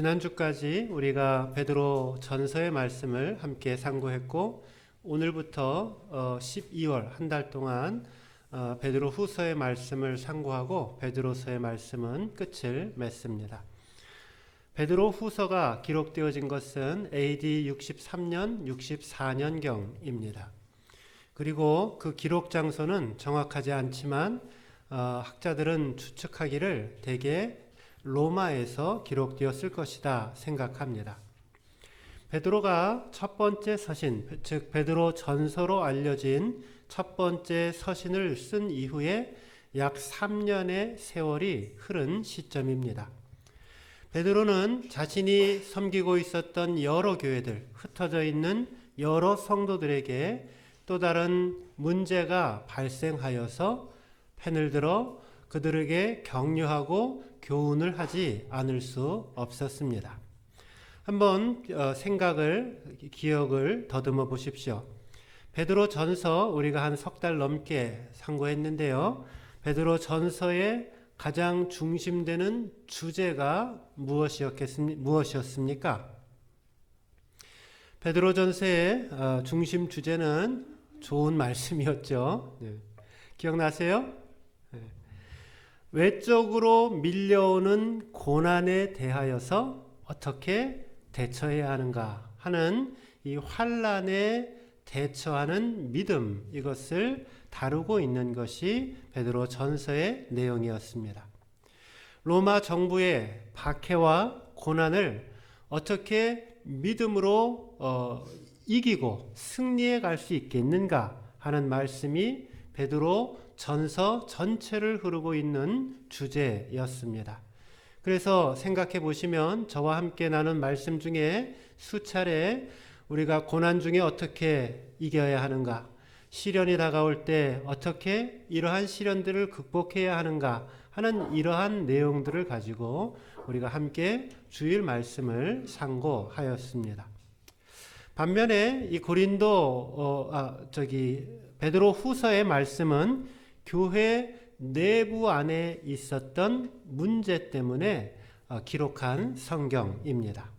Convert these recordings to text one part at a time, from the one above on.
지난주까지 우리가 베드로 전서의 말씀을 함께 상고했고 오늘부터 12월 한 달 동안 베드로 후서의 말씀을 상고하고 베드로서의 말씀은 끝을 맺습니다. 베드로 후서가 기록되어진 것은 AD 63년, 64년경입니다. 그리고 그 기록 장소는 정확하지 않지만 학자들은 추측하기를 대개 로마에서 기록되었을 것이다 생각합니다. 베드로가 첫 번째 서신, 즉 베드로 전서로 알려진 첫 번째 서신을 쓴 이후에 약 3년의 세월이 흐른 시점입니다. 베드로는 자신이 섬기고 있었던 여러 교회들, 흩어져 있는 여러 성도들에게 또 다른 문제가 발생하여서 펜을 들어 그들에게 격려하고 교훈을 하지 않을 수 없었습니다. 한번 기억을 더듬어 보십시오. 베드로 전서 우리가 한 석 달 넘게 상고했는데요. 베드로 전서의 가장 중심되는 주제가 무엇이었습니까? 베드로 전서의 중심 주제는 좋은 말씀이었죠. 기억나세요? 외적으로 밀려오는 고난에 대하여서 어떻게 대처해야 하는가 하는 이 환난에 대처하는 믿음, 이것을 다루고 있는 것이 베드로 전서의 내용이었습니다. 로마 정부의 박해와 고난을 어떻게 믿음으로 이기고 승리해 갈 수 있겠는가 하는 말씀이 베드로 전서 전체를 흐르고 있는 주제였습니다. 그래서 생각해 보시면 저와 함께 나눈 말씀 중에 수차례 우리가 고난 중에 어떻게 이겨야 하는가, 시련이 다가올 때 어떻게 이러한 시련들을 극복해야 하는가 하는 이러한 내용들을 가지고 우리가 함께 주일 말씀을 상고하였습니다. 반면에 이 베드로 후서의 말씀은 교회 내부 안에 있었던 문제 때문에 기록한 성경입니다.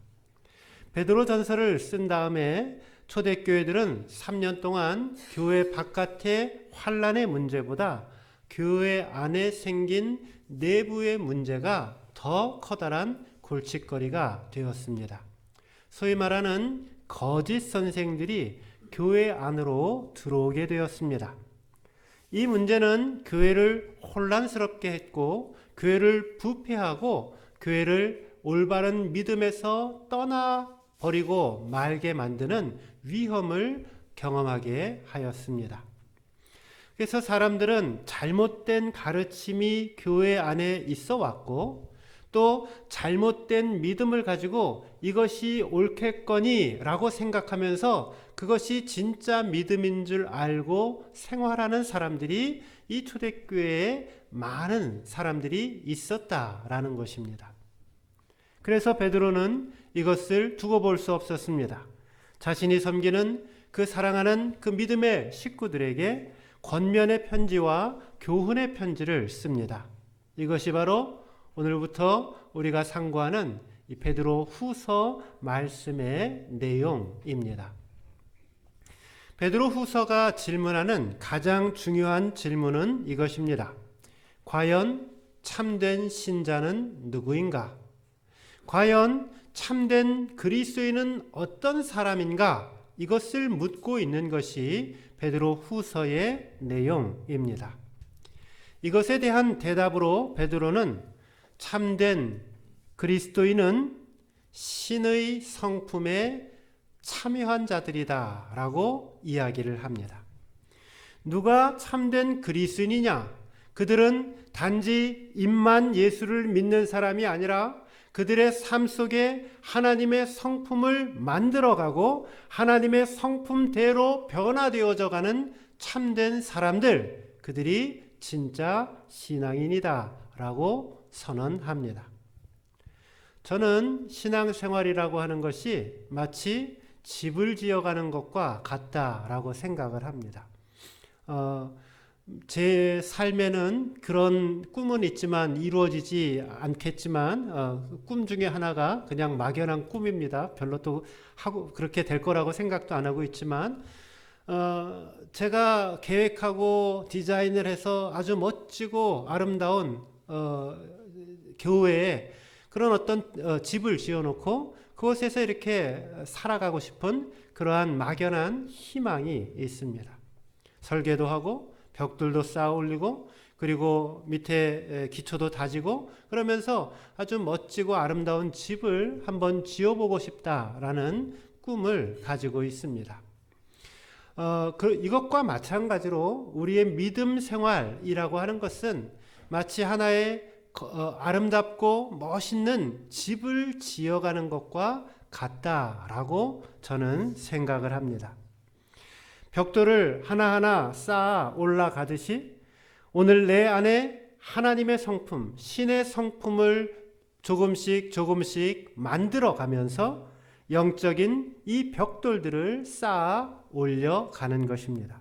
베드로 전서를 쓴 다음에 초대교회들은 3년 동안 교회 바깥의 환난의 문제보다 교회 안에 생긴 내부의 문제가 더 커다란 골칫거리가 되었습니다. 소위 말하는 거짓 선생들이 교회 안으로 들어오게 되었습니다. 이 문제는 교회를 혼란스럽게 했고 교회를 부패하고 교회를 올바른 믿음에서 떠나버리고 말게 만드는 위험을 경험하게 하였습니다. 그래서 사람들은 잘못된 가르침이 교회 안에 있어 왔고 또 잘못된 믿음을 가지고 이것이 옳겠거니 라고 생각하면서 그것이 진짜 믿음인 줄 알고 생활하는 사람들이 이 초대교회에 많은 사람들이 있었다라는 것입니다. 그래서 베드로는 이것을 두고 볼 수 없었습니다. 자신이 섬기는 그 사랑하는 그 믿음의 식구들에게 권면의 편지와 교훈의 편지를 씁니다. 이것이 바로 오늘부터 우리가 상고하는 이 베드로 후서 말씀의 내용입니다. 베드로 후서가 질문하는 가장 중요한 질문은 이것입니다. 과연 참된 신자는 누구인가? 과연 참된 그리스도인은 어떤 사람인가? 이것을 묻고 있는 것이 베드로 후서의 내용입니다. 이것에 대한 대답으로 베드로는 참된 그리스도인은 신의 성품에 참여한 자들이다 라고 이야기를 합니다. 누가 참된 그리스도인이냐? 그들은 단지 입만 예수를 믿는 사람이 아니라 그들의 삶 속에 하나님의 성품을 만들어가고 하나님의 성품대로 변화되어져 가는 참된 사람들, 그들이 진짜 신앙인이다 라고 선언합니다. 저는 신앙생활이라고 하는 것이 마치 집을 지어가는 것과 같다라고 생각을 합니다. 제 삶에는 그런 꿈은 있지만 이루어지지 않겠지만 꿈 중에 하나가 그냥 막연한 꿈입니다. 별로 또 하고 그렇게 될 거라고 생각도 안 하고 있지만 제가 계획하고 디자인을 해서 아주 멋지고 아름다운 교외에 그런 어떤 집을 지어놓고 그곳에서 이렇게 살아가고 싶은 그러한 막연한 희망이 있습니다. 설계도 하고 벽돌도 쌓아 올리고 그리고 밑에 기초도 다지고 그러면서 아주 멋지고 아름다운 집을 한번 지어보고 싶다라는 꿈을 가지고 있습니다. 이것과 마찬가지로 우리의 믿음 생활이라고 하는 것은 마치 하나의 아름답고 멋있는 집을 지어가는 것과 같다라고 저는 생각을 합니다. 벽돌을 하나하나 쌓아 올라가듯이 오늘 내 안에 하나님의 성품, 신의 성품을 조금씩 만들어 가면서 영적인 이 벽돌들을 쌓아 올려가는 것입니다.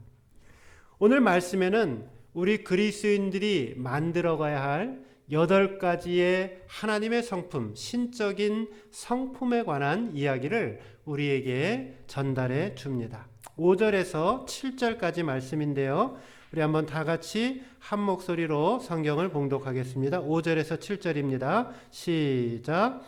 오늘 말씀에는 우리 그리스도인들이 만들어가야 할 8가지의 하나님의 성품, 신적인 성품에 관한 이야기를 우리에게 전달해 줍니다. 5절에서 7절까지 말씀인데요. 우리 한번 다 같이 한 목소리로 성경을 봉독하겠습니다. 5절에서 7절입니다. 시작.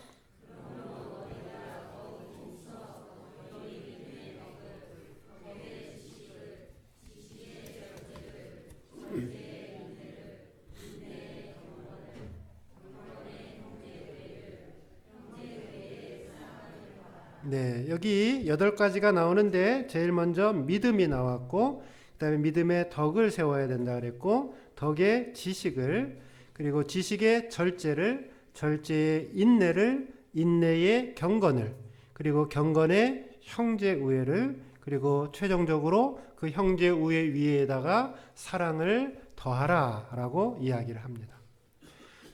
네, 여기 8가지가 나오는데 제일 먼저 믿음이 나왔고 그 다음에 믿음의 덕을 세워야 된다 그랬고 덕의 지식을 그리고 지식의 절제를 절제의 인내를 인내의 경건을 그리고 경건의 형제 우애를 그리고 최종적으로 그 형제 우애 위에다가 사랑을 더하라 라고 이야기를 합니다.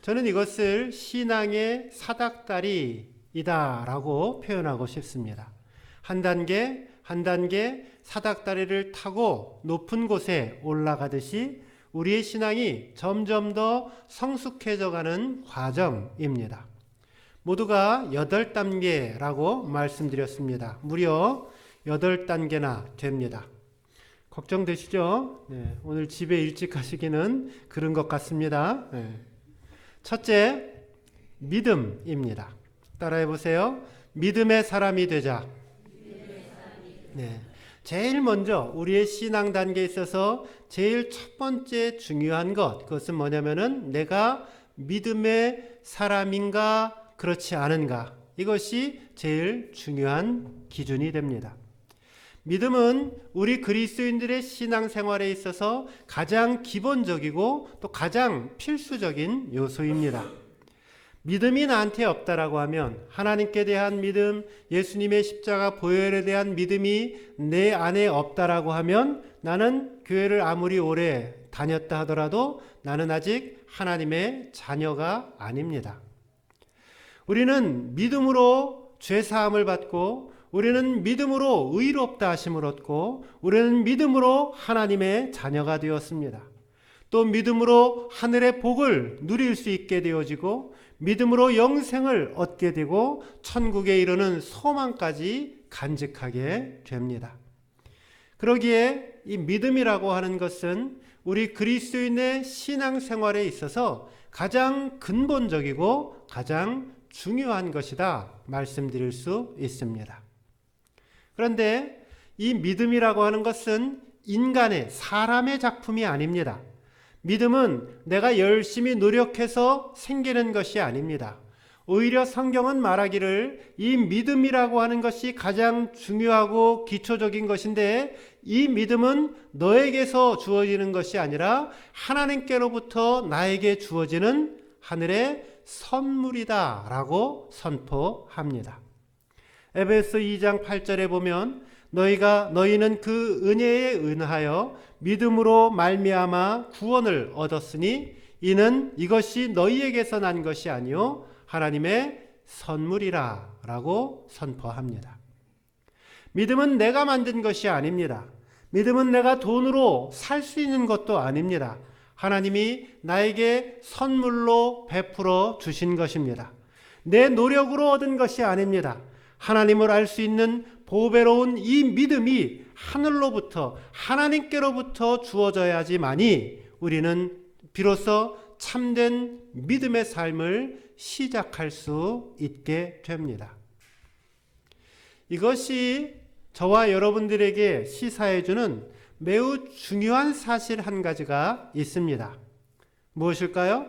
저는 이것을 신앙의 사닥다리 이다라고 표현하고 싶습니다. 한 단계 한 단계 사닥다리를 타고 높은 곳에 올라가듯이 우리의 신앙이 점점 더 성숙해져가는 과정입니다. 모두가 8단계라고 말씀드렸습니다. 무려 8단계나 됩니다. 걱정되시죠? 네, 오늘 집에 일찍 가시기는 그런 것 같습니다. 네. 첫째, 믿음입니다. 따라해 보세요. 믿음의 사람이 되자. 네. 제일 먼저 우리의 신앙 단계에 있어서 제일 첫 번째 중요한 것, 그것은 뭐냐면은 내가 믿음의 사람인가 그렇지 않은가, 이것이 제일 중요한 기준이 됩니다. 믿음은 우리 그리스도인들의 신앙생활에 있어서 가장 기본적이고 또 가장 필수적인 요소입니다. 믿음이 나한테 없다라고 하면, 하나님께 대한 믿음, 예수님의 십자가 보혈에 대한 믿음이 내 안에 없다라고 하면 나는 교회를 아무리 오래 다녔다 하더라도 나는 아직 하나님의 자녀가 아닙니다. 우리는 믿음으로 죄사함을 받고, 우리는 믿음으로 의롭다 하심을 얻고, 우리는 믿음으로 하나님의 자녀가 되었습니다. 또 믿음으로 하늘의 복을 누릴 수 있게 되어지고, 믿음으로 영생을 얻게 되고 천국에 이르는 소망까지 간직하게 됩니다. 그러기에 이 믿음이라고 하는 것은 우리 그리스도인의 신앙생활에 있어서 가장 근본적이고 가장 중요한 것이다 말씀드릴 수 있습니다. 그런데 이 믿음이라고 하는 것은 인간의, 사람의 작품이 아닙니다. 믿음은 내가 열심히 노력해서 생기는 것이 아닙니다. 오히려 성경은 말하기를 이 믿음이라고 하는 것이 가장 중요하고 기초적인 것인데, 이 믿음은 너에게서 주어지는 것이 아니라 하나님께로부터 나에게 주어지는 하늘의 선물이다 라고 선포합니다. 에베소 2장 8절에 보면 너희는 그 은혜에 은하여 믿음으로 말미암아 구원을 얻었으니 이것이 너희에게서 난 것이 아니요 하나님의 선물이라 라고 선포합니다. 믿음은 내가 만든 것이 아닙니다. 믿음은 내가 돈으로 살 수 있는 것도 아닙니다. 하나님이 나에게 선물로 베풀어 주신 것입니다. 내 노력으로 얻은 것이 아닙니다. 하나님을 알 수 있는 보배로운 이 믿음이 하늘로부터 하나님께로부터 주어져야지만이 우리는 비로소 참된 믿음의 삶을 시작할 수 있게 됩니다. 이것이 저와 여러분들에게 시사해주는 매우 중요한 사실 한 가지가 있습니다. 무엇일까요?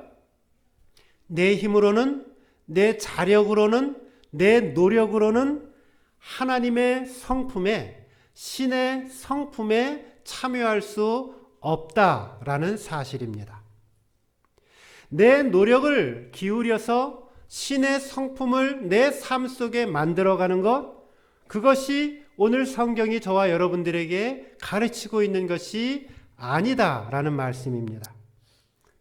내 힘으로는, 내 자력으로는, 내 노력으로는 하나님의 성품에, 신의 성품에 참여할 수 없다라는 사실입니다. 내 노력을 기울여서 신의 성품을 내 삶 속에 만들어가는 것, 그것이 오늘 성경이 저와 여러분들에게 가르치고 있는 것이 아니다라는 말씀입니다.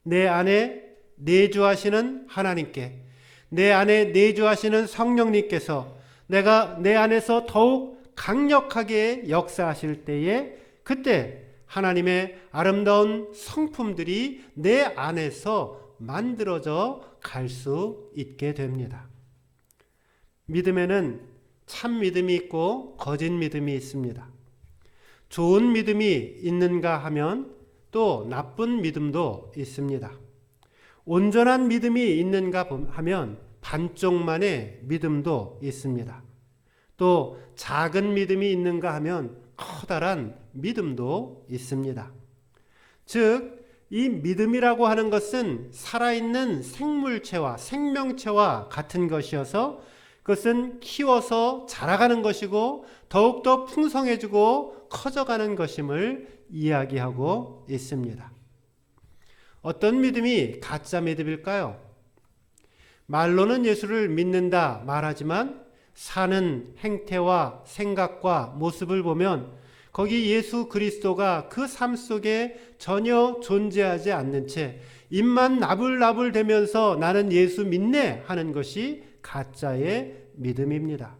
내 안에 내주하시는 하나님께, 내 안에 내주하시는 성령님께서 내가 내 안에서 더욱 강력하게 역사하실 때에 그때 하나님의 아름다운 성품들이 내 안에서 만들어져 갈 수 있게 됩니다. 믿음에는 참 믿음이 있고 거짓 믿음이 있습니다. 좋은 믿음이 있는가 하면 또 나쁜 믿음도 있습니다. 온전한 믿음이 있는가 하면 반쪽만의 믿음도 있습니다. 또 작은 믿음이 있는가 하면 커다란 믿음도 있습니다. 즉, 이 믿음이라고 하는 것은 살아있는 생물체와 생명체와 같은 것이어서 그것은 키워서 자라가는 것이고 더욱더 풍성해지고 커져가는 것임을 이야기하고 있습니다. 어떤 믿음이 가짜 믿음일까요? 말로는 예수를 믿는다 말하지만 사는 행태와 생각과 모습을 보면 거기 예수 그리스도가 그 삶 속에 전혀 존재하지 않는 채 입만 나불나불 대면서 나는 예수 믿네 하는 것이 가짜의 믿음입니다.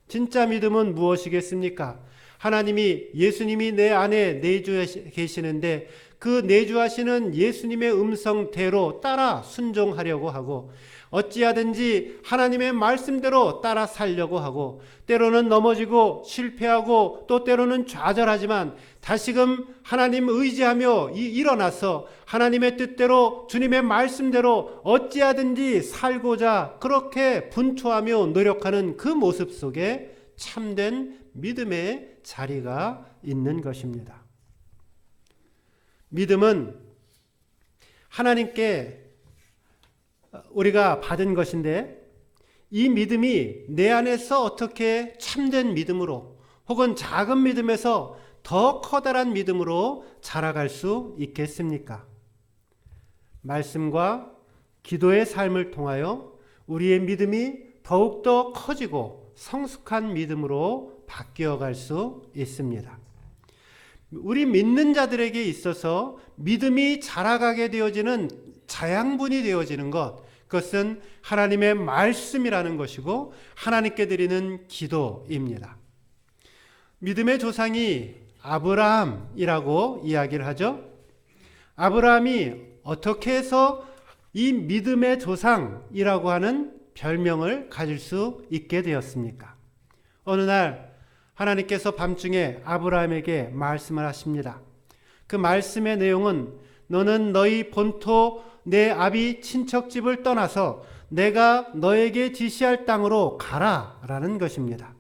진짜 믿음은 무엇이겠습니까? 하나님이 예수님이 내 안에 내주해 계시는데 그 내주하시는 예수님의 음성대로 따라 순종하려고 하고 어찌하든지 하나님의 말씀대로 따라 살려고 하고 때로는 넘어지고 실패하고 또 때로는 좌절하지만 다시금 하나님 의지하며 일어나서 하나님의 뜻대로 주님의 말씀대로 어찌하든지 살고자 그렇게 분투하며 노력하는 그 모습 속에 참된 믿음의 자리가 있는 것입니다. 믿음은 하나님께 우리가 받은 것인데 이 믿음이 내 안에서 어떻게 참된 믿음으로 혹은 작은 믿음에서 더 커다란 믿음으로 자라갈 수 있겠습니까? 말씀과 기도의 삶을 통하여 우리의 믿음이 더욱더 커지고 성숙한 믿음으로 바뀌어갈 수 있습니다. 우리 믿는 자들에게 있어서 믿음이 자라가게 되어지는 자양분이 되어지는 것, 그것은 하나님의 말씀이라는 것이고 하나님께 드리는 기도입니다. 믿음의 조상이 아브라함이라고 이야기를 하죠. 아브라함이 어떻게 해서 이 믿음의 조상이라고 하는 별명을 가질 수 있게 되었습니까? 어느 날 하나님께서 밤중에 아브라함에게 말씀을 하십니다. 그 말씀의 내용은 너는 너희 본토 내 아비 친척집을 떠나서 내가 너에게 지시할 땅으로 가라 라는 것입니다.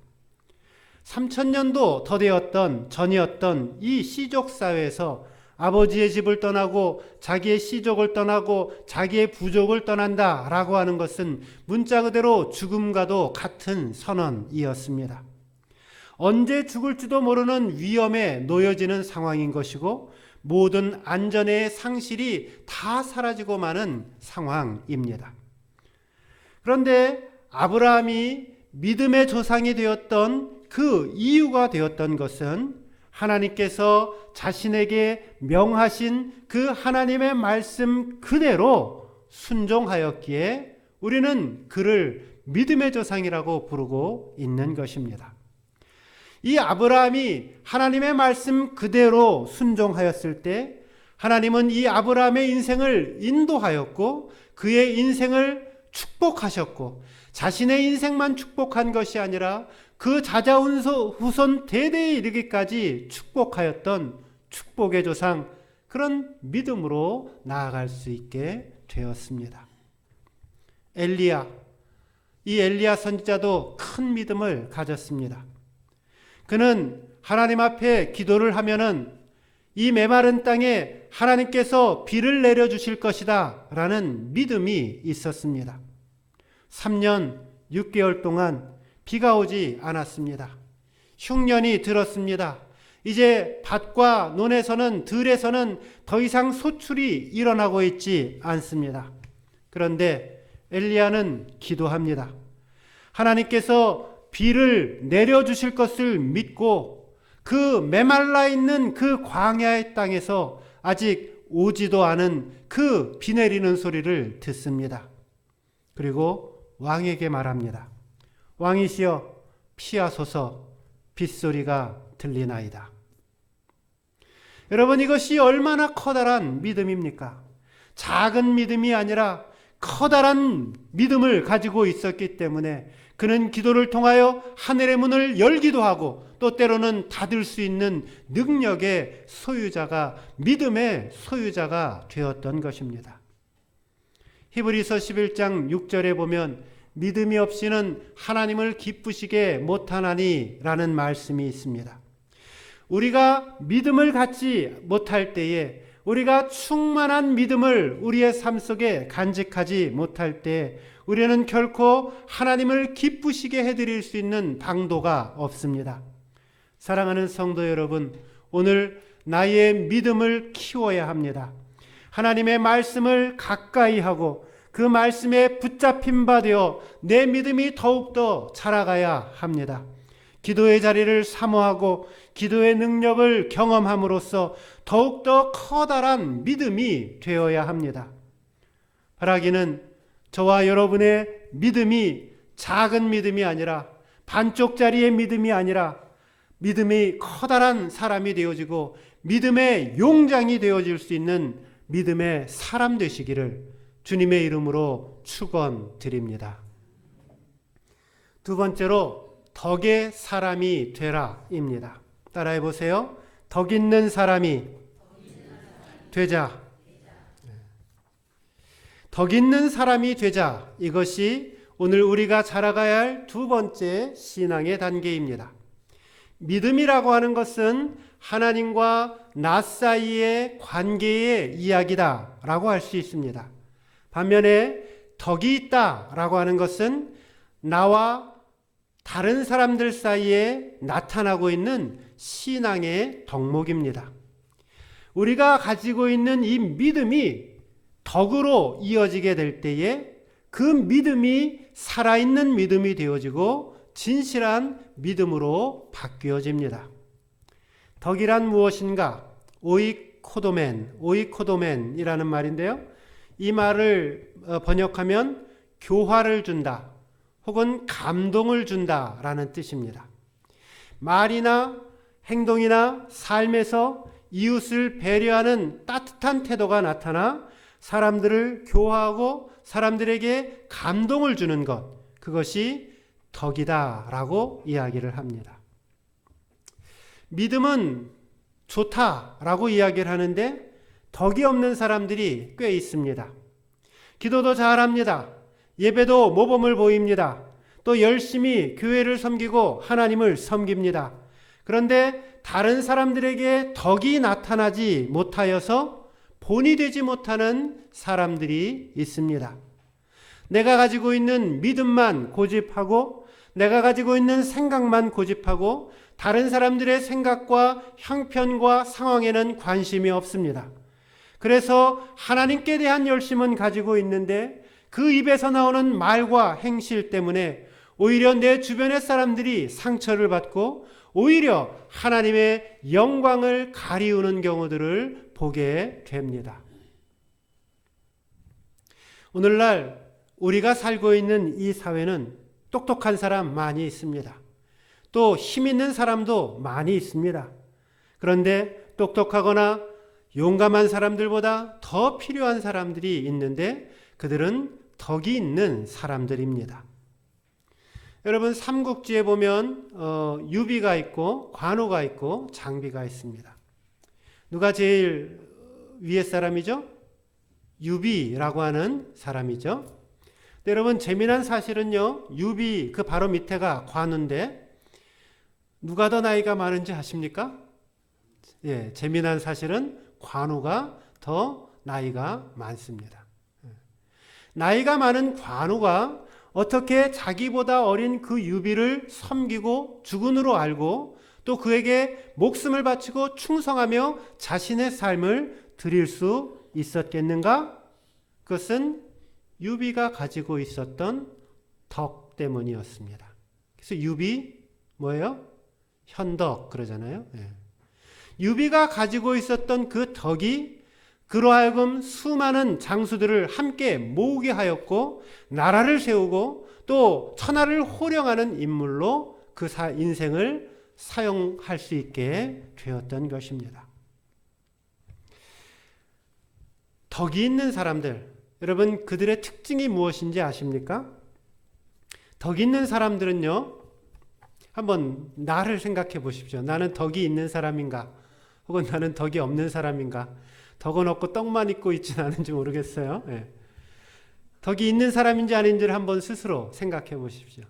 3000년도 더 되었던 전이었던 이 시족 사회에서 아버지의 집을 떠나고 자기의 시족을 떠나고 자기의 부족을 떠난다 라고 하는 것은 문자 그대로 죽음과도 같은 선언이었습니다. 언제 죽을지도 모르는 위험에 놓여지는 상황인 것이고 모든 안전의 상실이 다 사라지고 마는 상황입니다. 그런데 아브라함이 믿음의 조상이 되었던 그 이유가 되었던 것은 하나님께서 자신에게 명하신 그 하나님의 말씀 그대로 순종하였기에 우리는 그를 믿음의 조상이라고 부르고 있는 것입니다. 이 아브라함이 하나님의 말씀 그대로 순종하였을 때 하나님은 이 아브라함의 인생을 인도하였고 그의 인생을 축복하셨고 자신의 인생만 축복한 것이 아니라 그 자자후손 대대에 이르기까지 축복하였던 축복의 조상, 그런 믿음으로 나아갈 수 있게 되었습니다. 이 엘리야 선지자도 큰 믿음을 가졌습니다. 그는 하나님 앞에 기도를 하면은 이 메마른 땅에 하나님께서 비를 내려주실 것이다 라는 믿음이 있었습니다. 3년 6개월 동안 비가 오지 않았습니다. 흉년이 들었습니다. 이제 밭과 논에서는 들에서는 더 이상 소출이 일어나고 있지 않습니다. 그런데 엘리야는 기도합니다. 하나님께서 비를 내려주실 것을 믿고 그 메말라 있는 그 광야의 땅에서 아직 오지도 않은 그 비 내리는 소리를 듣습니다. 그리고 왕에게 말합니다. 왕이시여 피하소서, 빗소리가 들리나이다. 여러분, 이것이 얼마나 커다란 믿음입니까? 작은 믿음이 아니라 커다란 믿음을 가지고 있었기 때문에 그는 기도를 통하여 하늘의 문을 열기도 하고 또 때로는 닫을 수 있는 능력의 소유자가, 믿음의 소유자가 되었던 것입니다. 히브리서 11장 6절에 보면 믿음이 없이는 하나님을 기쁘시게 못하나니 라는 말씀이 있습니다. 우리가 믿음을 갖지 못할 때에, 우리가 충만한 믿음을 우리의 삶 속에 간직하지 못할 때 우리는 결코 하나님을 기쁘시게 해드릴 수 있는 방도가 없습니다. 사랑하는 성도 여러분, 오늘 나의 믿음을 키워야 합니다. 하나님의 말씀을 가까이 하고 그 말씀에 붙잡힌 바 되어 내 믿음이 더욱더 자라가야 합니다. 기도의 자리를 사모하고 기도의 능력을 경험함으로써 더욱더 커다란 믿음이 되어야 합니다. 바라기는 저와 여러분의 믿음이 작은 믿음이 아니라 반쪽짜리의 믿음이 아니라 믿음이 커다란 사람이 되어지고 믿음의 용장이 되어질 수 있는 믿음의 사람 되시기를 주님의 이름으로 축원드립니다. 두 번째로 덕의 사람이 되라입니다. 따라해 보세요. 덕 있는 사람이 되자. 덕 있는 사람이 되자. 이것이 오늘 우리가 자라가야 할 두 번째 신앙의 단계입니다. 믿음이라고 하는 것은 하나님과 나 사이의 관계의 이야기다 라고 할 수 있습니다. 반면에 덕이 있다 라고 하는 것은 나와 다른 사람들 사이에 나타나고 있는 신앙의 덕목입니다. 우리가 가지고 있는 이 믿음이 덕으로 이어지게 될 때에 그 믿음이 살아있는 믿음이 되어지고 진실한 믿음으로 바뀌어집니다. 덕이란 무엇인가? 오이코도멘이라는 말인데요. 이 말을 번역하면 교화를 준다 혹은 감동을 준다라는 뜻입니다. 말이나 행동이나 삶에서 이웃을 배려하는 따뜻한 태도가 나타나 사람들을 교화하고 사람들에게 감동을 주는 것, 그것이 덕이다라고 이야기를 합니다. 믿음은 좋다라고 이야기를 하는데 덕이 없는 사람들이 꽤 있습니다. 기도도 잘합니다. 예배도 모범을 보입니다. 또 열심히 교회를 섬기고 하나님을 섬깁니다. 그런데 다른 사람들에게 덕이 나타나지 못하여서 본이 되지 못하는 사람들이 있습니다. 내가 가지고 있는 믿음만 고집하고 내가 가지고 있는 생각만 고집하고 다른 사람들의 생각과 형편과 상황에는 관심이 없습니다. 그래서 하나님께 대한 열심은 가지고 있는데 그 입에서 나오는 말과 행실 때문에 오히려 내 주변의 사람들이 상처를 받고 오히려 하나님의 영광을 가리우는 경우들을 보게 됩니다. 오늘날 우리가 살고 있는 이 사회는 똑똑한 사람 많이 있습니다. 또 힘 있는 사람도 많이 있습니다. 그런데 똑똑하거나 용감한 사람들보다 더 필요한 사람들이 있는데 그들은 덕이 있는 사람들입니다. 여러분 삼국지에 보면 유비가 있고 관우가 있고 장비가 있습니다. 누가 제일 위에 사람이죠? 유비라고 하는 사람이죠. 여러분 재미난 사실은요, 유비 그 바로 밑에가 관우인데 누가 더 나이가 많은지 아십니까? 예, 재미난 사실은 관우가 더 나이가 많습니다. 나이가 많은 관우가 어떻게 자기보다 어린 그 유비를 섬기고 주군으로 알고 또 그에게 목숨을 바치고 충성하며 자신의 삶을 드릴 수 있었겠는가? 그것은 유비가 가지고 있었던 덕 때문이었습니다. 그래서 유비 뭐예요? 현덕 그러잖아요. 예. 유비가 가지고 있었던 그 덕이 그로 하여금 수많은 장수들을 함께 모으게 하였고 나라를 세우고 또 천하를 호령하는 인물로 그 인생을 사용할 수 있게 되었던 것입니다. 덕이 있는 사람들, 여러분 그들의 특징이 무엇인지 아십니까? 덕이 있는 사람들은요, 한번 나를 생각해 보십시오. 나는 덕이 있는 사람인가? 혹은 나는 덕이 없는 사람인가? 덕은 없고 떡만 있고 있지는 않은지 모르겠어요. 예. 덕이 있는 사람인지 아닌지를 한번 스스로 생각해 보십시오.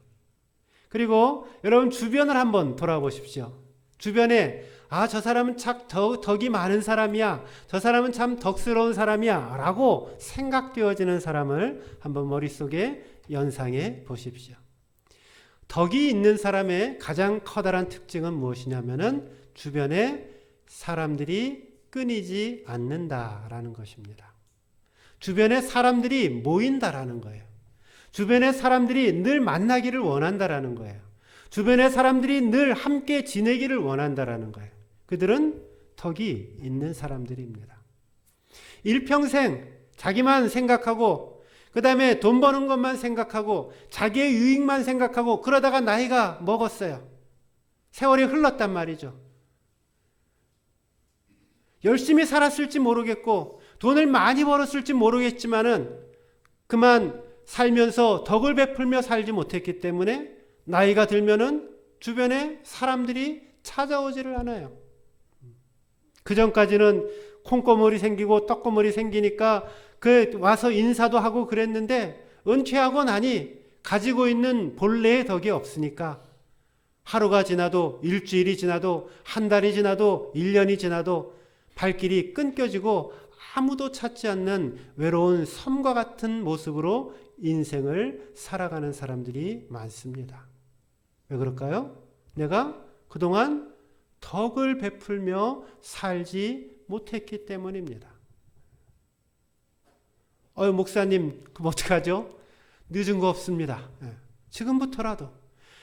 그리고 여러분 주변을 한번 돌아보십시오. 주변에 저 사람은 참 덕이 많은 사람이야. 저 사람은 참 덕스러운 사람이야. 라고 생각되어지는 사람을 한번 머릿속에 연상해 보십시오. 덕이 있는 사람의 가장 커다란 특징은 무엇이냐면은 주변에 사람들이 끊이지 않는다라는 것입니다. 주변에 사람들이 모인다라는 거예요. 주변에 사람들이 늘 만나기를 원한다라는 거예요. 주변에 사람들이 늘 함께 지내기를 원한다라는 거예요. 그들은 덕이 있는 사람들입니다. 일평생 자기만 생각하고 그 다음에 돈 버는 것만 생각하고 자기의 유익만 생각하고 그러다가 나이가 먹었어요. 세월이 흘렀단 말이죠. 열심히 살았을지 모르겠고 돈을 많이 벌었을지 모르겠지만은 그만 살면서 덕을 베풀며 살지 못했기 때문에 나이가 들면은 주변에 사람들이 찾아오지를 않아요. 그 전까지는 콩고물이 생기고 떡고물이 생기니까 와서 인사도 하고 그랬는데 은퇴하고 나니 가지고 있는 본래의 덕이 없으니까 하루가 지나도 일주일이 지나도 한 달이 지나도 1년이 지나도 발길이 끊겨지고 아무도 찾지 않는 외로운 섬과 같은 모습으로 인생을 살아가는 사람들이 많습니다. 왜 그럴까요? 내가 그동안 덕을 베풀며 살지 못했기 때문입니다. 목사님, 그럼 어떡하죠? 늦은 거 없습니다. 지금부터라도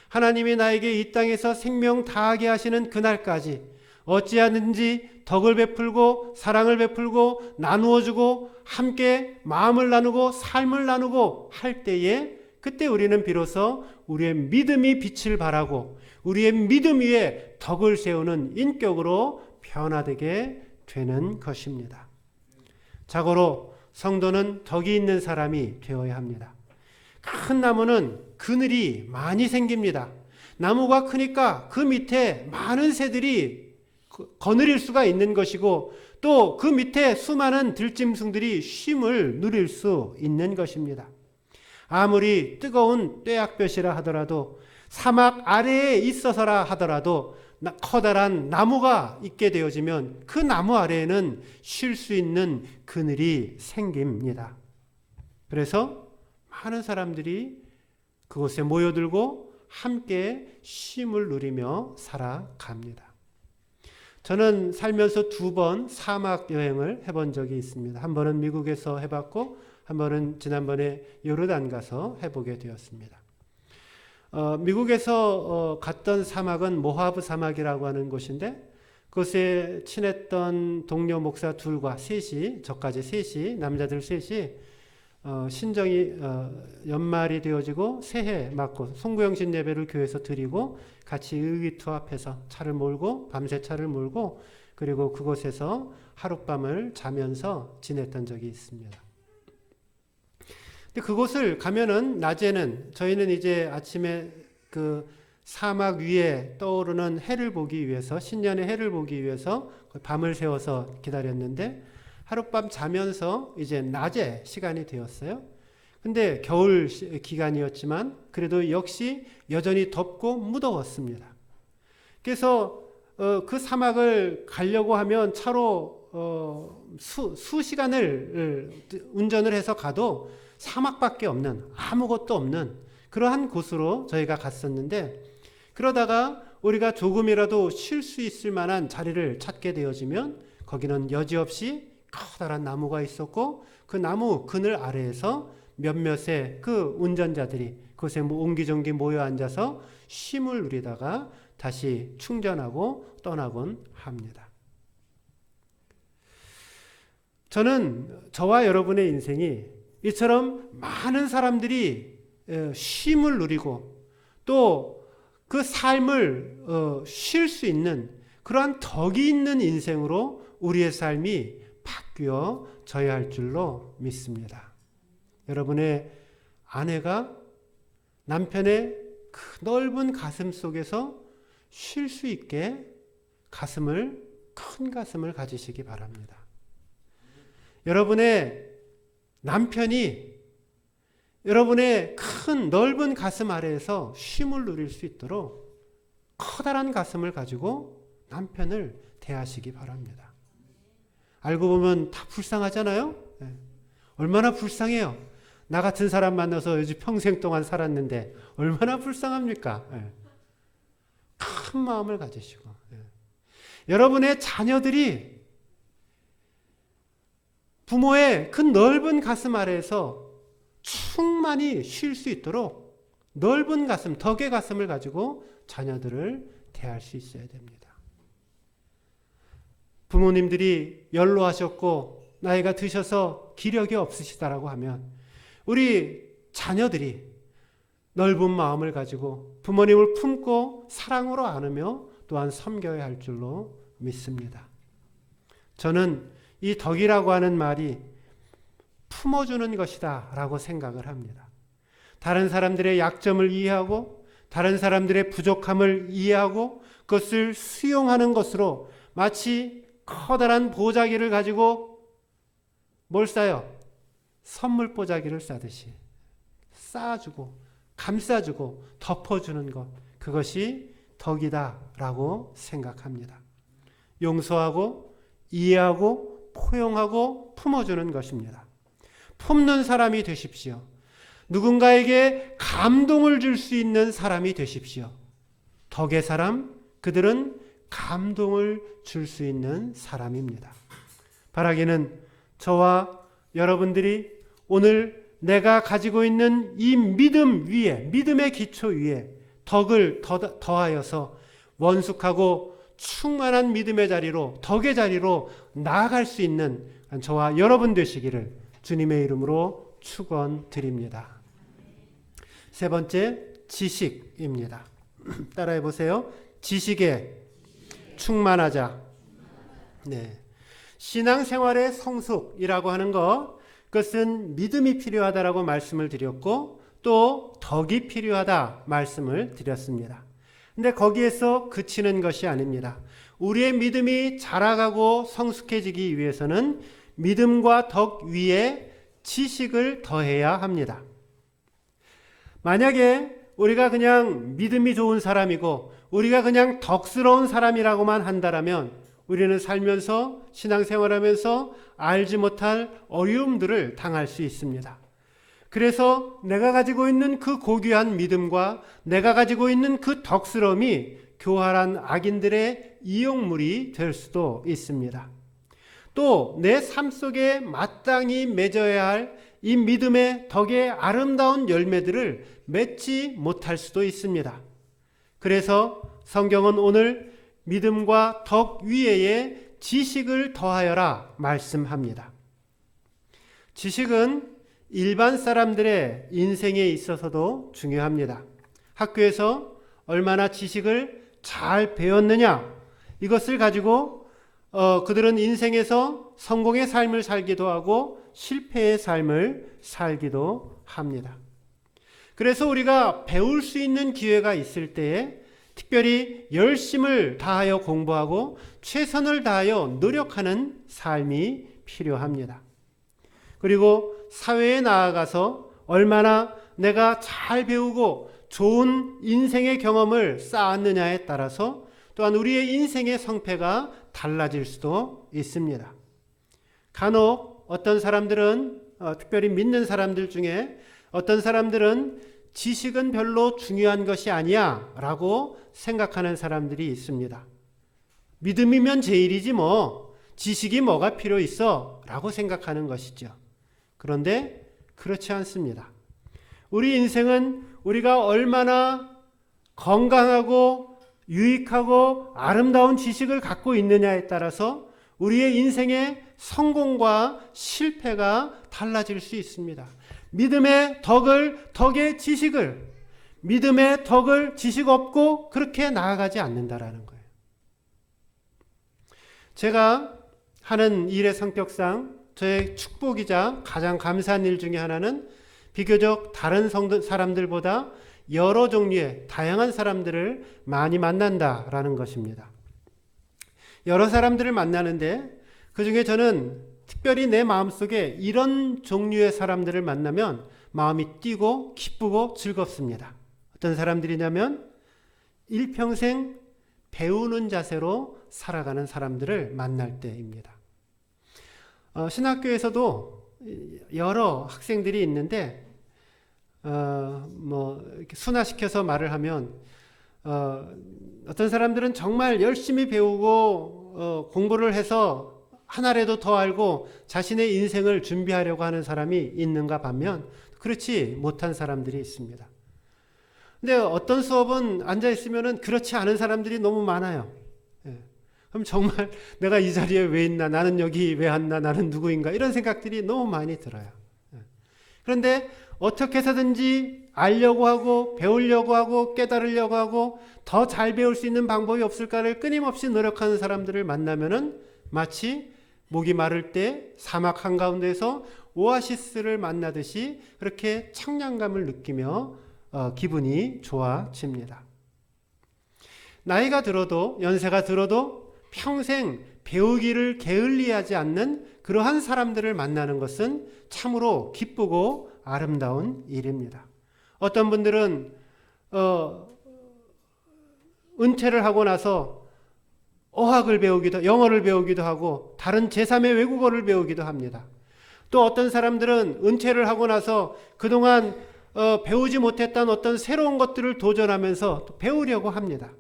하나님이 나에게 이 땅에서 생명 다하게 하시는 그날까지 어찌하든지 덕을 베풀고 사랑을 베풀고 나누어주고 함께 마음을 나누고 삶을 나누고 할 때에 그때 우리는 비로소 우리의 믿음이 빛을 발하고 우리의 믿음 위에 덕을 세우는 인격으로 변화되게 되는 것입니다. 자고로 성도는 덕이 있는 사람이 되어야 합니다. 큰 나무는 그늘이 많이 생깁니다. 나무가 크니까 그 밑에 많은 새들이 거느릴 수가 있는 것이고 또 그 밑에 수많은 들짐승들이 쉼을 누릴 수 있는 것입니다. 아무리 뜨거운 뙤약볕이라 하더라도 사막 아래에 있어서라 하더라도 커다란 나무가 있게 되어지면 그 나무 아래에는 쉴 수 있는 그늘이 생깁니다. 그래서 많은 사람들이 그곳에 모여들고 함께 쉼을 누리며 살아갑니다. 저는 살면서 2번 사막 여행을 해본 적이 있습니다. 한 번은 미국에서 해봤고 한 번은 지난번에 요르단 가서 해보게 되었습니다. 미국에서 갔던 사막은 모하브 사막이라고 하는 곳인데 그곳에 친했던 동료 목사 둘과 셋이, 저까지 셋이, 남자들 셋이 신정이 연말이 되어지고 새해 맞고 송구영신 예배를 교회에서 드리고 같이 의기투합해서 차를 몰고 밤새 차를 몰고 그리고 그곳에서 하룻밤을 자면서 지냈던 적이 있습니다. 근데 그곳을 가면은 낮에는 저희는 이제 아침에 그 사막 위에 떠오르는 해를 보기 위해서 신년의 해를 보기 위해서 밤을 새워서 기다렸는데 하룻밤 자면서 이제 낮에 시간이 되었어요. 근데 겨울 기간이었지만 그래도 역시 여전히 덥고 무더웠습니다. 그래서 그 사막을 가려고 하면 차로 수시간을 운전을 해서 가도 사막밖에 없는 아무것도 없는 그러한 곳으로 저희가 갔었는데 그러다가 우리가 조금이라도 쉴 수 있을 만한 자리를 찾게 되어지면 거기는 여지없이 커다란 나무가 있었고 그 나무 그늘 아래에서 몇몇의 그 운전자들이 그곳에 옹기종기 모여 앉아서 쉼을 누리다가 다시 충전하고 떠나곤 합니다. 저는 저와 여러분의 인생이 이처럼 많은 사람들이 쉼을 누리고 또 그 삶을 쉴 수 있는 그러한 덕이 있는 인생으로 우리의 삶이 바뀌어져야 할 줄로 믿습니다. 여러분의 아내가 남편의 그 넓은 가슴 속에서 쉴 수 있게 큰 가슴을 가지시기 바랍니다. 여러분의 남편이 여러분의 큰 넓은 가슴 아래에서 쉼을 누릴 수 있도록 커다란 가슴을 가지고 남편을 대하시기 바랍니다. 알고 보면 다 불쌍하잖아요? 네. 얼마나 불쌍해요. 나 같은 사람 만나서 요즘 평생 동안 살았는데 얼마나 불쌍합니까? 네. 큰 마음을 가지시고 여러분의 자녀들이 부모의 그 넓은 가슴 아래에서 충만히 쉴 수 있도록 넓은 가슴, 덕의 가슴을 가지고 자녀들을 대할 수 있어야 됩니다. 부모님들이 연로하셨고 나이가 드셔서 기력이 없으시다라고 하면 우리 자녀들이 넓은 마음을 가지고 부모님을 품고 사랑으로 안으며 또한 섬겨야 할 줄로 믿습니다. 저는 이 덕이라고 하는 말이 품어주는 것이다 라고 생각을 합니다. 다른 사람들의 약점을 이해하고 다른 사람들의 부족함을 이해하고 그것을 수용하는 것으로 마치 커다란 보자기를 가지고 뭘 싸요? 선물 보자기를 싸듯이 쌓아주고 감싸주고 덮어주는 것, 그것이 덕이다라고 생각합니다. 용서하고 이해하고 포용하고 품어주는 것입니다. 품는 사람이 되십시오. 누군가에게 감동을 줄 수 있는 사람이 되십시오. 덕의 사람, 그들은 감동을 줄 수 있는 사람입니다. 바라기는 저와 여러분들이 오늘 내가 가지고 있는 이 믿음 위에, 믿음의 기초 위에 덕을 더하여서 원숙하고 충만한 믿음의 자리로, 덕의 자리로 나아갈 수 있는 저와 여러분 되시기를 주님의 이름으로 축원드립니다. 세 번째, 지식입니다. 따라해 보세요. 지식에 충만하자. 네. 신앙생활의 성숙이라고 하는 것, 그것은 믿음이 필요하다라고 말씀을 드렸고 또 덕이 필요하다 말씀을 드렸습니다. 근데 거기에서 그치는 것이 아닙니다. 우리의 믿음이 자라가고 성숙해지기 위해서는 믿음과 덕 위에 지식을 더해야 합니다. 만약에 우리가 그냥 믿음이 좋은 사람이고 우리가 그냥 덕스러운 사람이라고만 한다면 우리는 살면서 신앙생활하면서 알지 못할 어려움들을 당할 수 있습니다. 그래서 내가 가지고 있는 그 고귀한 믿음과 내가 가지고 있는 그 덕스러움이 교활한 악인들의 이용물이 될 수도 있습니다. 또 내 삶 속에 마땅히 맺어야 할 이 믿음의 덕의 아름다운 열매들을 맺지 못할 수도 있습니다. 그래서 성경은 오늘 믿음과 덕 위에 지식을 더하여라 말씀합니다. 지식은 일반 사람들의 인생에 있어서도 중요합니다. 학교에서 얼마나 지식을 잘 배웠느냐, 이것을 가지고 그들은 인생에서 성공의 삶을 살기도 하고 실패의 삶을 살기도 합니다. 그래서 우리가 배울 수 있는 기회가 있을 때에 특별히 열심을 다하여 공부하고 최선을 다하여 노력하는 삶이 필요합니다. 그리고 사회에 나아가서 얼마나 내가 잘 배우고 좋은 인생의 경험을 쌓았느냐에 따라서 또한 우리의 인생의 성패가 달라질 수도 있습니다. 간혹 어떤 사람들은 특별히 믿는 사람들 중에 어떤 사람들은 지식은 별로 중요한 것이 아니야 라고 생각하는 사람들이 있습니다. 믿음이면 제일이지 뭐 지식이 뭐가 필요 있어 라고 생각하는 것이죠. 그런데 그렇지 않습니다. 우리 인생은 우리가 얼마나 건강하고 유익하고 아름다운 지식을 갖고 있느냐에 따라서 우리의 인생의 성공과 실패가 달라질 수 있습니다. 믿음의 덕의 지식을, 믿음의 덕을 지식 없고 그렇게 나아가지 않는다라는 거예요. 제가 하는 일의 성격상 저의 축복이자 가장 감사한 일 중에 하나는 비교적 다른 사람들보다 여러 종류의 다양한 사람들을 많이 만난다라는 것입니다. 여러 사람들을 만나는데 그 중에 저는 특별히 내 마음속에 이런 종류의 사람들을 만나면 마음이 뛰고 기쁘고 즐겁습니다. 어떤 사람들이냐면 일평생 배우는 자세로 살아가는 사람들을 만날 때입니다. 신학교에서도 여러 학생들이 있는데 이렇게 순화시켜서 말을 하면 어떤 사람들은 정말 열심히 배우고 공부를 해서 하나라도 더 알고 자신의 인생을 준비하려고 하는 사람이 있는가 반면 그렇지 못한 사람들이 있습니다. 근데 어떤 수업은 앉아 있으면은 그렇지 않은 사람들이 너무 많아요. 그럼 정말 내가 이 자리에 왜 있나, 나는 여기 왜 왔나, 나는 누구인가, 이런 생각들이 너무 많이 들어요. 그런데 어떻게 해서든지 알려고 하고 배우려고 하고 깨달으려고 하고 더 잘 배울 수 있는 방법이 없을까를 끊임없이 노력하는 사람들을 만나면은 마치 목이 마를 때 사막 한가운데서 오아시스를 만나듯이 그렇게 청량감을 느끼며 기분이 좋아집니다. 나이가 들어도, 연세가 들어도 평생 배우기를 게을리하지 않는 그러한 사람들을 만나는 것은 참으로 기쁘고 아름다운 일입니다. 어떤 분들은 은퇴를 하고 나서 어학을 배우기도, 영어를 배우기도 하고 다른 제3의 외국어를 배우기도 합니다. 또 어떤 사람들은 은퇴를 하고 나서 그동안 배우지 못했던 어떤 새로운 것들을 도전하면서 배우려고 합니다.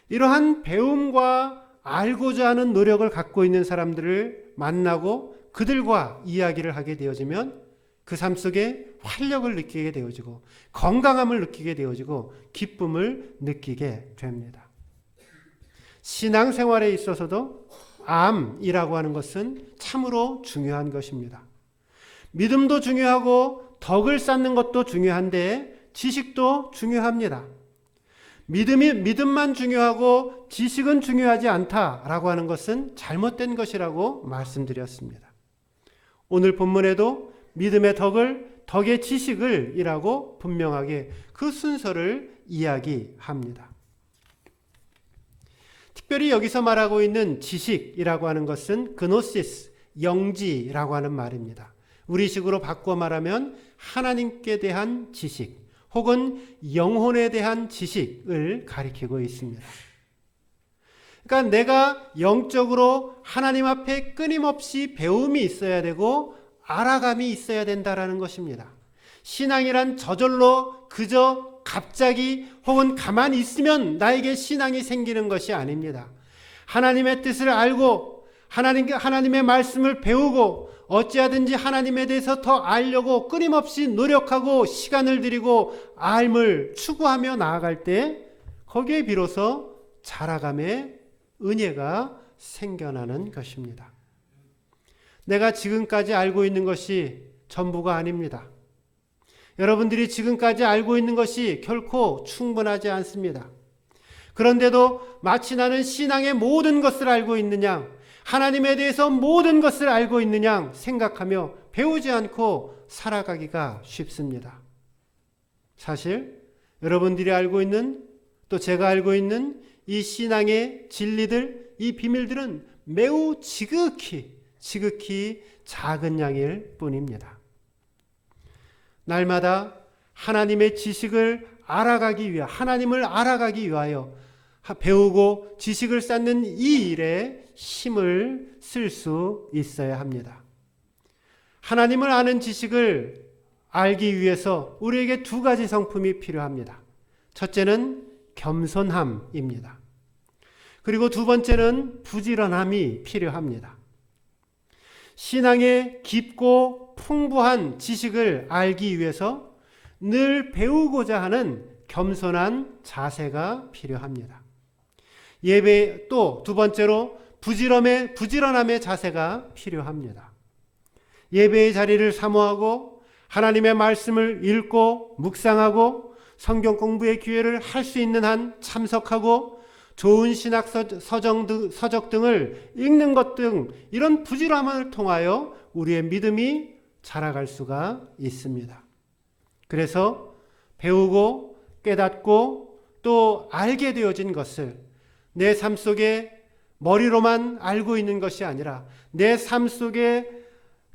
이러한 배움과 알고자 하는 노력을 갖고 있는 사람들을 만나고 그들과 이야기를 하게 되어지면 그 삶 속에 활력을 느끼게 되어지고 건강함을 느끼게 되어지고 기쁨을 느끼게 됩니다. 신앙생활에 있어서도 암이라고 하는 것은 참으로 중요한 것입니다. 믿음도 중요하고 덕을 쌓는 것도 중요한데 지식도 중요합니다. 믿음만 중요하고 지식은 중요하지 않다라고 하는 것은 잘못된 것이라고 말씀드렸습니다. 오늘 본문에도 믿음의 덕의 지식을 이라고 분명하게 그 순서를 이야기합니다. 특별히 여기서 말하고 있는 지식이라고 하는 것은 그노시스, 영지라고 하는 말입니다. 우리식으로 바꿔 말하면 하나님께 대한 지식 혹은 영혼에 대한 지식을 가리키고 있습니다. 그러니까 내가 영적으로 하나님 앞에 끊임없이 배움이 있어야 되고 알아감이 있어야 된다라는 것입니다. 신앙이란 저절로 그저 갑자기 혹은 가만히 있으면 나에게 신앙이 생기는 것이 아닙니다. 하나님의 뜻을 알고 하나님의 말씀을 배우고 어찌하든지 하나님에 대해서 더 알려고 끊임없이 노력하고 시간을 들이고 알을 추구하며 나아갈 때 거기에 비로소 자라감의 은혜가 생겨나는 것입니다. 내가 지금까지 알고 있는 것이 전부가 아닙니다. 여러분들이 지금까지 알고 있는 것이 결코 충분하지 않습니다. 그런데도 마치 나는 신앙의 모든 것을 알고 있느냐, 하나님에 대해서 모든 것을 알고 있느냐 생각하며 배우지 않고 살아가기가 쉽습니다. 사실 여러분들이 알고 있는, 또 제가 알고 있는 이 신앙의 진리들, 이 비밀들은 매우 지극히 작은 양일 뿐입니다. 날마다 하나님의 지식을 알아가기 위하여, 하나님을 알아가기 위하여 배우고 지식을 쌓는 이 일에 힘을 쓸 수 있어야 합니다. 하나님을 아는 지식을 알기 위해서 우리에게 두 가지 성품이 필요합니다. 첫째는 겸손함입니다. 그리고 두 번째는 부지런함이 필요합니다. 신앙의 깊고 풍부한 지식을 알기 위해서 늘 배우고자 하는 겸손한 자세가 필요합니다. 예배, 또 두 번째로 부지런함의 자세가 필요합니다. 예배의 자리를 사모하고 하나님의 말씀을 읽고 묵상하고 성경 공부의 기회를 할 수 있는 한 참석하고 좋은 신학 서적 등을 읽는 것 등 이런 부지런함을 통하여 우리의 믿음이 자라갈 수가 있습니다. 그래서 배우고 깨닫고 또 알게 되어진 것을 내 삶 속에 머리로만 알고 있는 것이 아니라 내 삶 속에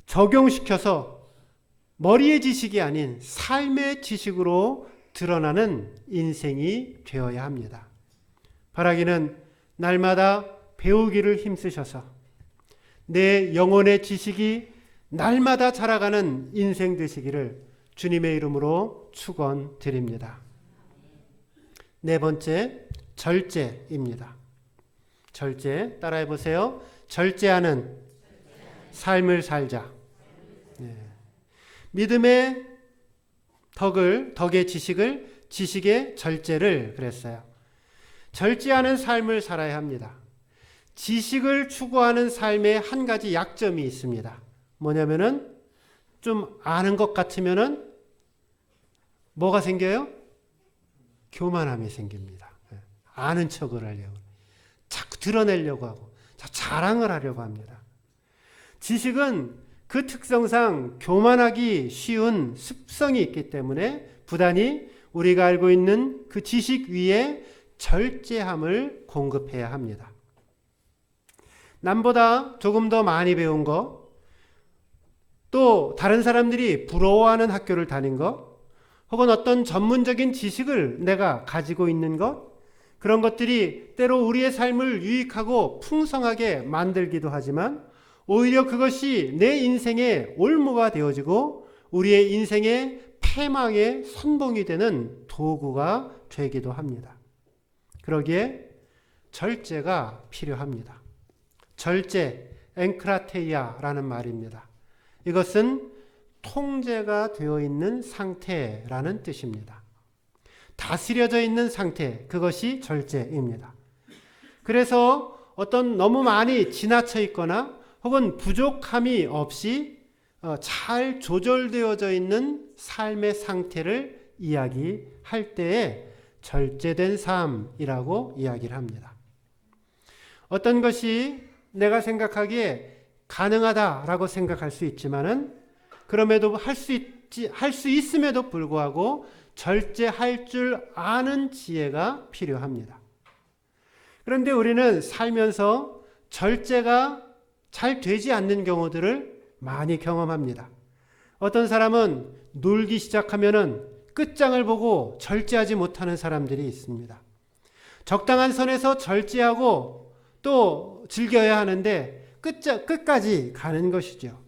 적용시켜서 머리의 지식이 아닌 삶의 지식으로 드러나는 인생이 되어야 합니다. 바라기는 날마다 배우기를 힘쓰셔서 내 영혼의 지식이 날마다 자라가는 인생 되시기를 주님의 이름으로 축원드립니다. 네 번째, 절제입니다. 절제, 따라해 보세요. 절제하는 삶을 살자. 네. 믿음의 덕의 지식의 절제를 그랬어요. 절제하는 삶을 살아야 합니다. 지식을 추구하는 삶에 한 가지 약점이 있습니다. 뭐냐면은 좀 아는 것 같으면은 뭐가 생겨요? 교만함이 생깁니다. 아는 척을 하려고, 자꾸 드러내려고 하고, 자랑을 하려고 합니다. 지식은 그 특성상 교만하기 쉬운 습성이 있기 때문에 부단히 우리가 알고 있는 그 지식 위에 절제함을 공급해야 합니다. 남보다 조금 더 많이 배운 거, 또 다른 사람들이 부러워하는 학교를 다닌 것, 혹은 어떤 전문적인 지식을 내가 가지고 있는 것, 그런 것들이 때로 우리의 삶을 유익하고 풍성하게 만들기도 하지만 오히려 그것이 내 인생의 올무가 되어지고 우리의 인생의 패망의 선봉이 되는 도구가 되기도 합니다. 그러기에 절제가 필요합니다. 절제, 엔크라테이아라는 말입니다. 이것은 통제가 되어 있는 상태라는 뜻입니다. 다스려져 있는 상태, 그것이 절제입니다. 그래서 어떤 너무 많이 지나쳐 있거나 혹은 부족함이 없이 잘 조절되어져 있는 삶의 상태를 이야기할 때에 절제된 삶이라고 이야기를 합니다. 어떤 것이 내가 생각하기에 가능하다라고 생각할 수 있지만은 그럼에도 할 수 있음에도 불구하고 절제할 줄 아는 지혜가 필요합니다. 그런데 우리는 살면서 절제가 잘 되지 않는 경우들을 많이 경험합니다. 어떤 사람은 놀기 시작하면은 끝장을 보고 절제하지 못하는 사람들이 있습니다. 적당한 선에서 절제하고 또 즐겨야 하는데 끝까지 가는 것이죠.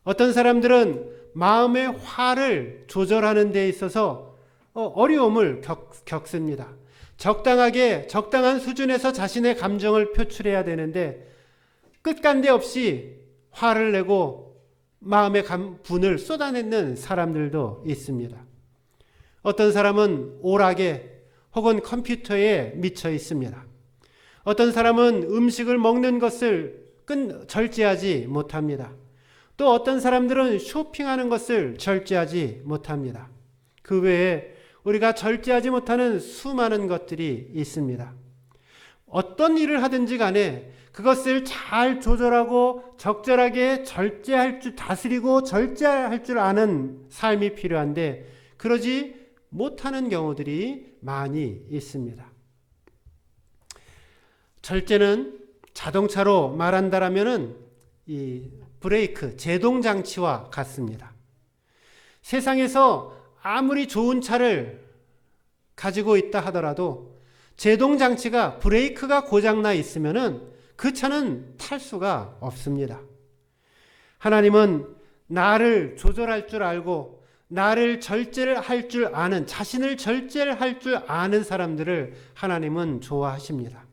어떤 사람들은 마음의 화를 조절하는 데 있어서 어려움을 겪습니다. 적당한 수준에서 자신의 감정을 표출해야 되는데 끝간데 없이 화를 내고 마음의 분을 쏟아내는 사람들도 있습니다. 어떤 사람은 오락에 혹은 컴퓨터에 미쳐 있습니다. 어떤 사람은 음식을 먹는 것을 절제하지 못합니다. 또 어떤 사람들은 쇼핑하는 것을 절제하지 못합니다. 그 외에 우리가 절제하지 못하는 수많은 것들이 있습니다. 어떤 일을 하든지 간에 그것을 잘 조절하고 적절하게 다스리고 절제할 줄 아는 삶이 필요한데 그러지 못하는 경우들이 많이 있습니다. 절제는 자동차로 말한다라면은 이 브레이크, 제동장치와 같습니다. 세상에서 아무리 좋은 차를 가지고 있다 하더라도 제동장치가 브레이크가 고장나 있으면은 그 차는 탈 수가 없습니다. 하나님은 나를 조절할 줄 알고 나를 절제를 할 줄 아는, 자신을 절제를 할 줄 아는 사람들을 하나님은 좋아하십니다.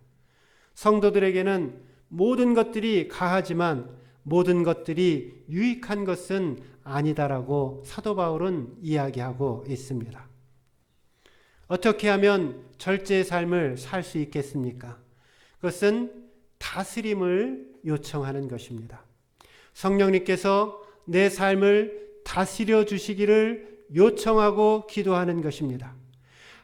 성도들에게는 모든 것들이 가하지만 모든 것들이 유익한 것은 아니다라고 사도 바울은 이야기하고 있습니다. 어떻게 하면 절제의 삶을 살 수 있겠습니까? 그것은 다스림을 요청하는 것입니다. 성령님께서 내 삶을 다스려 주시기를 요청하고 기도하는 것입니다.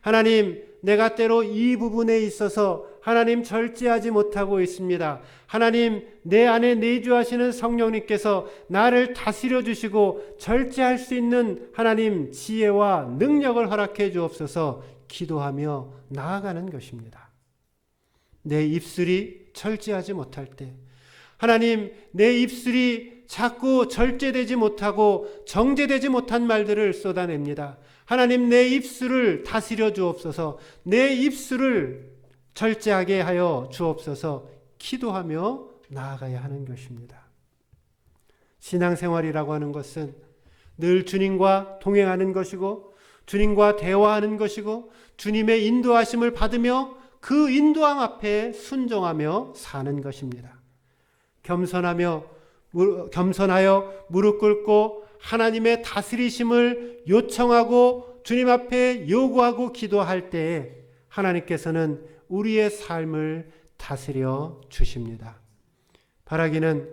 하나님, 내가 때로 이 부분에 있어서 하나님 절제하지 못하고 있습니다. 하나님, 내 안에 내주하시는 성령님께서 나를 다스려 주시고 절제할 수 있는 하나님 지혜와 능력을 허락해 주옵소서 기도하며 나아가는 것입니다. 내 입술이 절제하지 못할 때 하나님, 내 입술이 자꾸 절제되지 못하고 정제되지 못한 말들을 쏟아냅니다. 하나님, 내 입술을 다스려 주옵소서, 내 입술을 절제하게 하여 주옵소서 기도하며 나아가야 하는 것입니다. 신앙생활이라고 하는 것은 늘 주님과 동행하는 것이고 주님과 대화하는 것이고 주님의 인도하심을 받으며 그 인도함 앞에 순종하며 사는 것입니다. 겸손하여 무릎 꿇고 하나님의 다스리심을 요청하고 주님 앞에 요구하고 기도할 때에 하나님께서는 우리의 삶을 다스려 주십니다. 바라기는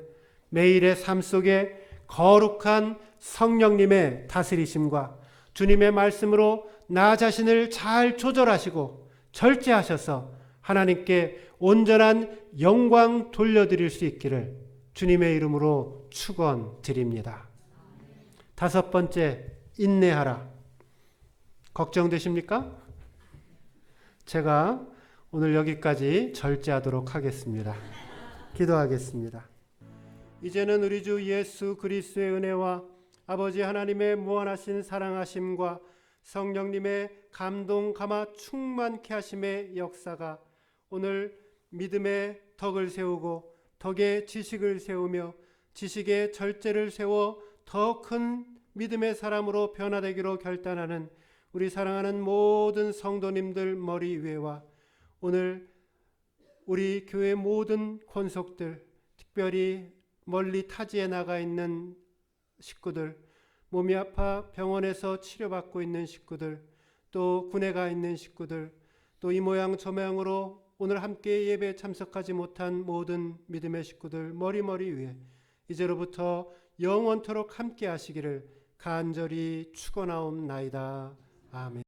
매일의 삶 속에 거룩한 성령님의 다스리심과 주님의 말씀으로 나 자신을 잘 조절하시고 절제하셔서 하나님께 온전한 영광 돌려드릴 수 있기를 주님의 이름으로 축원드립니다. 다섯 번째, 인내하라. 걱정되십니까? 제가 오늘 여기까지 절제하도록 하겠습니다. 기도하겠습니다. 이제는 우리 주 예수 그리스도의 은혜와 아버지 하나님의 무한하신 사랑하심과 성령님의 감동 감화 충만케 하심의 역사가 오늘 믿음의 덕을 세우고 덕의 지식을 세우며 지식의 절제를 세워 더 큰 믿음의 사람으로 변화되기로 결단하는 우리 사랑하는 모든 성도님들 머리 위에와 오늘 우리 교회 모든 권속들, 특별히 멀리 타지에 나가 있는 식구들, 몸이 아파 병원에서 치료받고 있는 식구들, 또 군에 가 있는 식구들, 또 이 모양 저 모양으로 오늘 함께 예배에 참석하지 못한 모든 믿음의 식구들 머리 위에 이제로부터 영원토록 함께 하시기를 간절히 축원하옵나이다. 아멘.